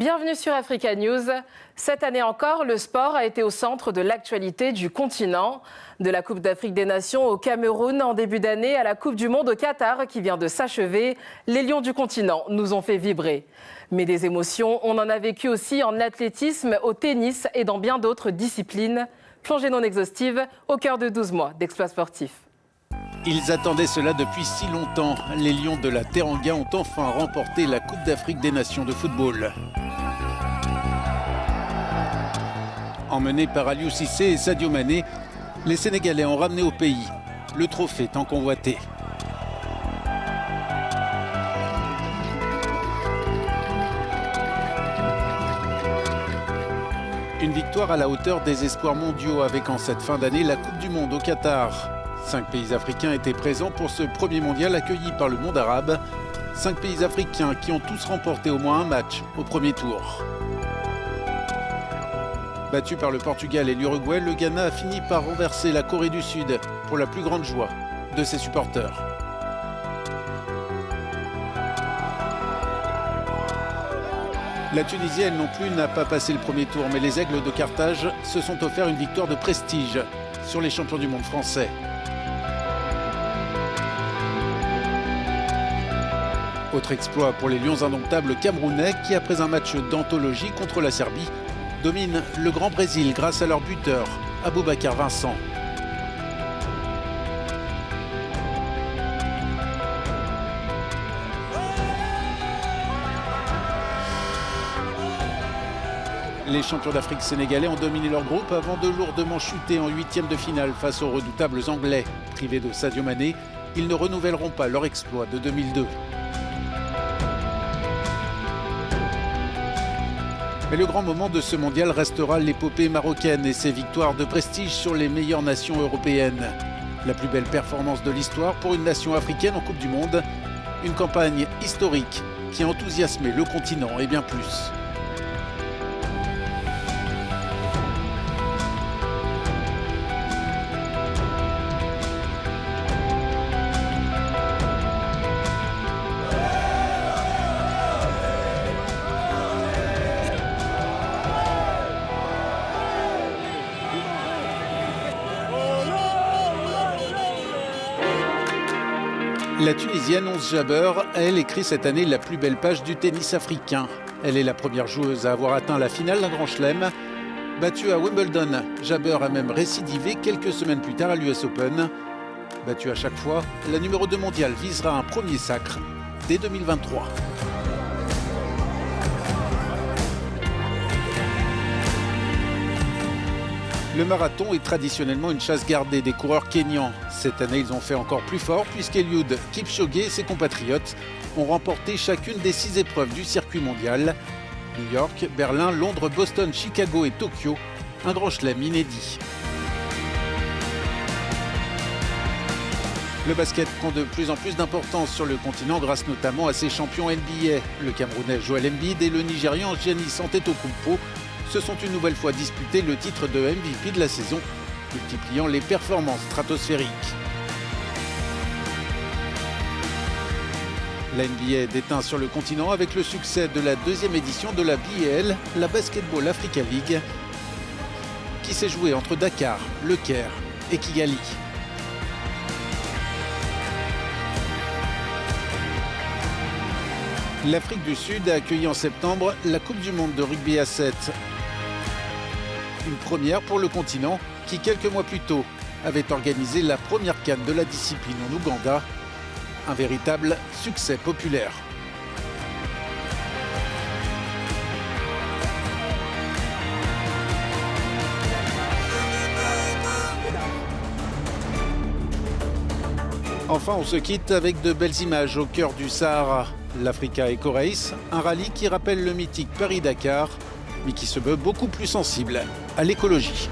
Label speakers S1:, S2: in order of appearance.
S1: Bienvenue sur Africa News. Cette année encore, le sport a été au centre de l'actualité du continent. De la Coupe d'Afrique des Nations au Cameroun en début d'année à la Coupe du Monde au Qatar qui vient de s'achever, les lions du continent nous ont fait vibrer. Mais des émotions, on en a vécu aussi en athlétisme, au tennis et dans bien d'autres disciplines. Plongée non exhaustive au cœur de 12 mois d'exploits sportifs.
S2: Ils attendaient cela depuis si longtemps. Les Lions de la Teranga ont enfin remporté la Coupe d'Afrique des Nations de football. Emmenés par Aliou Cissé et Sadio Mané, les Sénégalais ont ramené au pays le trophée tant convoité. Une victoire à la hauteur des espoirs mondiaux avec en cette fin d'année la Coupe du Monde au Qatar. 5 pays africains étaient présents pour ce premier mondial accueilli par le monde arabe. 5 pays africains qui ont tous remporté au moins un match au premier tour. Battu par le Portugal et l'Uruguay, le Ghana a fini par renverser la Corée du Sud pour la plus grande joie de ses supporters. La Tunisie, elle non plus, n'a pas passé le premier tour, mais les Aigles de Carthage se sont offerts une victoire de prestige sur les champions du monde français. Autre exploit pour les Lions indomptables camerounais qui, après un match d'anthologie contre la Serbie, dominent le Grand Brésil grâce à leur buteur, Aboubacar Vincent. Les champions d'Afrique sénégalais ont dominé leur groupe avant de lourdement chuter en huitième de finale face aux redoutables Anglais. Privés de Sadio Mané, ils ne renouvelleront pas leur exploit de 2002. Mais le grand moment de ce mondial restera l'épopée marocaine et ses victoires de prestige sur les meilleures nations européennes. La plus belle performance de l'histoire pour une nation africaine en Coupe du Monde. Une campagne historique qui a enthousiasmé le continent et bien plus. La Tunisienne Ons Jabeur, elle écrit cette année la plus belle page du tennis africain. Elle est la première joueuse à avoir atteint la finale d'un grand chelem. Battue à Wimbledon, Jabeur a même récidivé quelques semaines plus tard à l'US Open. Battue à chaque fois, la numéro 2 mondiale visera un premier sacre dès 2023. Le marathon est traditionnellement une chasse gardée des coureurs kényans. Cette année, ils ont fait encore plus fort puisqu'Eliud Kipchoge et ses compatriotes ont remporté chacune des 6 épreuves du circuit mondial. New York, Berlin, Londres, Boston, Chicago et Tokyo. Un grand chelem inédit. Le basket prend de plus en plus d'importance sur le continent grâce notamment à ses champions NBA. Le Camerounais Joel Embiid et le Nigérian Giannis Antetokounmpo se sont une nouvelle fois disputé le titre de MVP de la saison, multipliant les performances stratosphériques. La NBA déteint sur le continent avec le succès de la 2e édition de la BAL, la Basketball Africa League, qui s'est jouée entre Dakar, Le Caire et Kigali. L'Afrique du Sud a accueilli en septembre la Coupe du Monde de rugby à 7. Une première pour le continent qui, quelques mois plus tôt, avait organisé la première CAN de la discipline en Ouganda. Un véritable succès populaire. Enfin, on se quitte avec de belles images au cœur du Sahara. L'Africa Eco Race, un rallye qui rappelle le mythique Paris-Dakar, mais qui se veut beaucoup plus sensible à l'écologie.